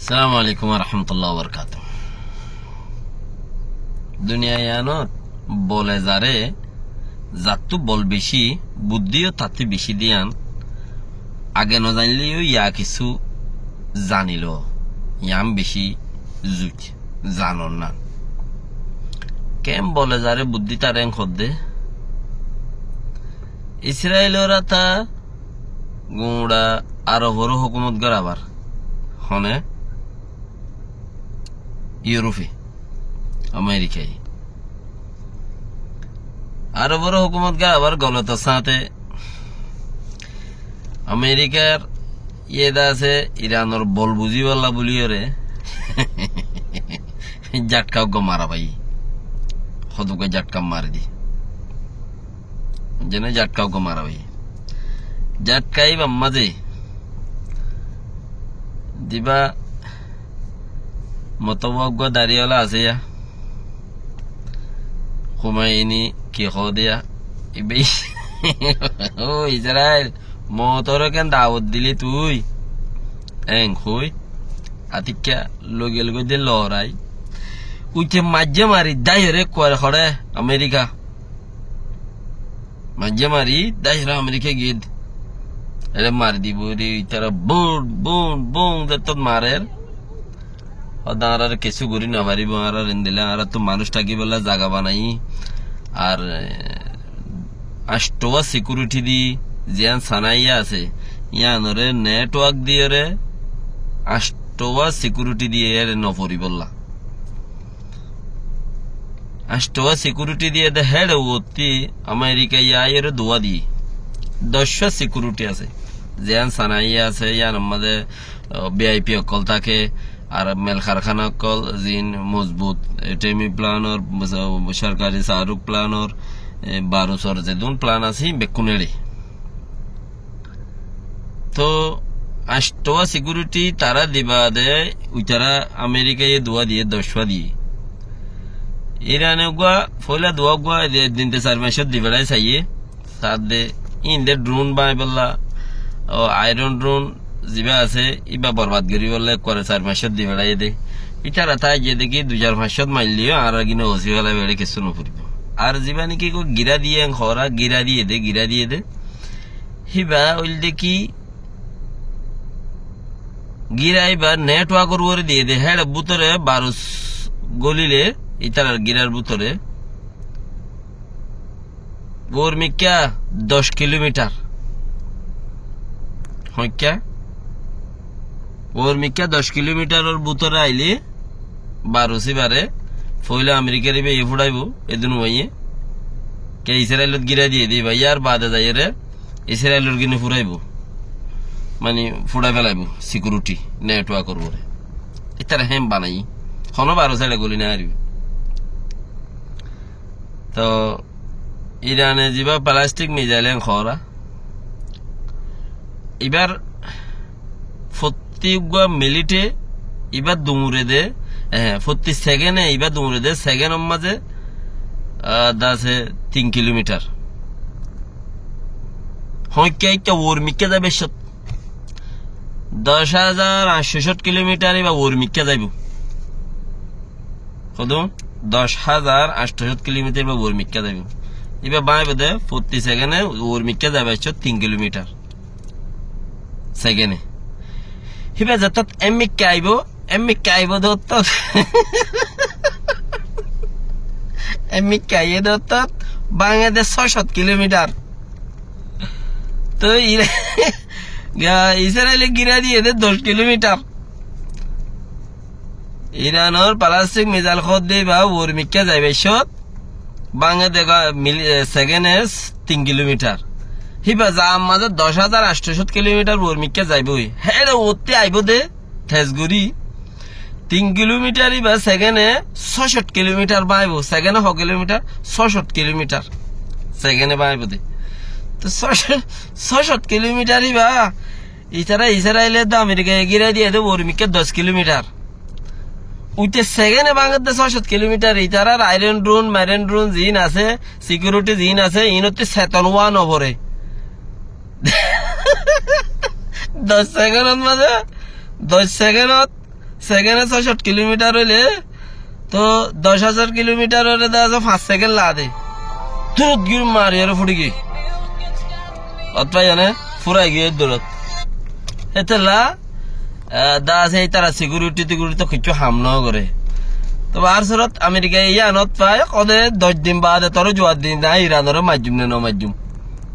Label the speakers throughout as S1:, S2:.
S1: আসসালামু আলাইকুম ওয়া রাহমাতুল্লাহি ওয়া বারাকাতুহু। দুনিয়ায় আনত বলে যারে যাত্তু বল বেশি বুদ্ধিও তাতে বেশি দিয়ান আগে ন জানলেও ইয়া কিছু জানিল ইয়াম বেশি জুট জানন না কেম বলে যারে বুদ্ধি তার এং খদ্দে ইসরায়েলরা তা গুড়া আরবর হুকুমত গড়াবার হনে ইউরোপে আমেরিকায় আরবর হুকুমত গড়াবার গলত সাথে আমেরিকার ইয়েদা আছে ইরানোর বল বুঝিবাল্লা বলিওরে জাটকাও গো মারা ভাই হদুকে জাটকা মারি দি যেন জাটকাও গো মারা ভাই জাটকাই মাঝে দিবা মতবজ্ঞ দাঁড়িয়েলা আছে খুমাইনি কি দিয়া ও ইসরায়েল মতর কেন দাওয়াত দিলি তুই এং খুই আতিকা লগে লগে দিয়ে লড়াই উঠে মাঝে মারি দায় রে করে খড়ে আমেরিকা মাঝে মারি দায় রে আমেরিকা গিয়ে এরে মারি দিব রে তারা বোন বোন বোন তোর মারের আর কিছু করি না পারিব আর দিলে আর তো মানুষ থাকি বলে জায়গা বানাই আর আষ্টবা সিকিউরিটি দি জিয়ান সানাইয়া আছে ইয়ানরে নেটওয়ার্ক দিয়ে রে আষ্টবা সিকিউরিটি দিয়ে নপরি বললা আষ্টবা সিকিউরিটি দিয়ে দে হেড ওতি আমেরিকা ইয়ার দোয়া দি 10 সিকিউরিটি আছে জিয়ান সানাইয়া আছে ইয়ান আমাদের ভিআইপি অকল থাকে আর মেল কারখানা অকল জিন মজবুত টেমি প্লানর সরকারি শাহরুখ প্লানর 1200 যেদুন প্লান আছে বেকুনেড়ে তো আষ্টবা সিকিউরিটি তারা দিবা দে উইতারা আমেরিকায় দোয়া দিয়ে 10 দিয়ে ইরানে গুয়া ফয়লা দোয়া গুয়া দিনতে 4 মাসের দিবেলাই চাইয়ে সাত দে ইন্দে ড্রোন বাই বললা ও আয়রন ড্রোন জিবা আছে ইবা বরবাদ করি বললে করে 4 মাসের দিবেলাই দে ইতারা তাই যে দেখি 2500 মাইলিও আর কিনে ওসি হলা বেড়ে কিছু নপরিব আর জিবা নাকি গিরা দিয়ে খরা গিরা দিয়ে দে হিবা ওইল দেখি গিরাইবা নেটওয়ার্কের উপরে দিয়ে দে হেড বুতরে 12 গলিলে ইতার গিরার বুতরে ওর মিকা 10 কিলোমিটার হইকা ওর মিকা 10 কিলোমিটার ওর বুতরে আইলে 12 সিবারে ফইলে আমেরিকার ইবে ফুড়াইব এদিন ওইয়ে কে ইসরায়েলত গিরা দিয়ে দিবা ইয়ার বাদে যাই রে ইসরায়েলের গিনে ফুরাইব মানে ফুড়াই ফেলাইব সিকিউরিটি নেটওয়ার্কের উপরে ইতারা হেম বানাই হন 12 সাইডে গলি না হারিব তো ইরানে যা প্লাস্টিক মিজাইল খরা এবার প্রত্যেক মিনিটে এবার দুমুরে দে প্রত্যেক সেকেন্ডে এবার দুমুরে দে সেকেন্ড মাঝে দাসে 3 কিলোমিটার হইকা ওর মিকে যাবে 10,860 কিলোমিটার এবার ওর মিকে যাইব কদম 10,860 কিলোমিটার এবার ওর মিকে যাইব এবার বাঁইব দে প্রতি সেকেন্ডে ওর মিকে যাবে 3 কিলোমিটার সেকেন্ডে এবার যত এমিকে আইব দত্ত এমিকে আইয়ে দত্ত বাংলাদেশ 600 কিলোমিটার তো ইসরায়েলে গিরা দিয়ে দে 10 কিলোমিটার ইরানোর প্লাস্টিক মিজাইল খদ দিবা ওর মিকে যাইবে বাংলাদেশ সেকেন্ডে 3 কিলোমিটার হিবা যা মাঝে 10,860 কিলোমিটার ওর মিকে যাইবই হ্যাঁ ওতে আইব দে ঠেসগুড়ি 3 কিলোমিটার ইবা সেকেন্ডে 66 কিলোমিটার বাইব সেকেন্ডে 6 কিলোমিটার 66 কিলোমিটার সেকেন্ডে বাইব দে তো 66 কিলোমিটার ইবা ইতারা ইসরায়েলের দা আমেরিকা এগিয়ে দিয়ে দে ওর মিকে 10 কিলোমিটার উইতে সেকেন্ডে বাংলাদেশ 66 কিলোমিটার ইতারার আয়রন ড্রোন ম্যারেন ড্রোন জিন আছে সিকিউরিটি জিন আছে ইনতে 57 ওভারে 10 সেকেন্ড মাঝে 10 সেকেন্ডত সেকেন্ডে ৬০ কিলোমিটার হইলে তো ১০,০০০ কিলোমিটার হলে দেখা যায় ৫ সেকেন্ড লাগে তুরত গিয়ে মারি আর ফুটি গিয়ে অতপাই জানে ফুরাই গিয়ে দৌলত এতেলা দা আছে তারা সিকিউরিটি তো কিছু হাম ন করে তো আর সরত আমেরিকা ইয়ানত পায় কদে ১০ দিন বাদে তোর জোয়ার দিন না ইরানের মাধ্যম নে ন মাধ্যম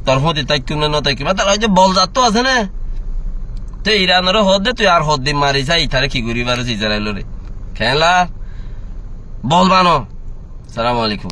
S1: তোর হতে তাইকুম না নতাইকুম তার যে বলজাত তো আছে না তো ইরানের হদ দে তুই আর হদ দিন মারি যাই তারে কি করি পারো ইসরায়েল রে খেলা বলবানো সালাম আলাইকুম।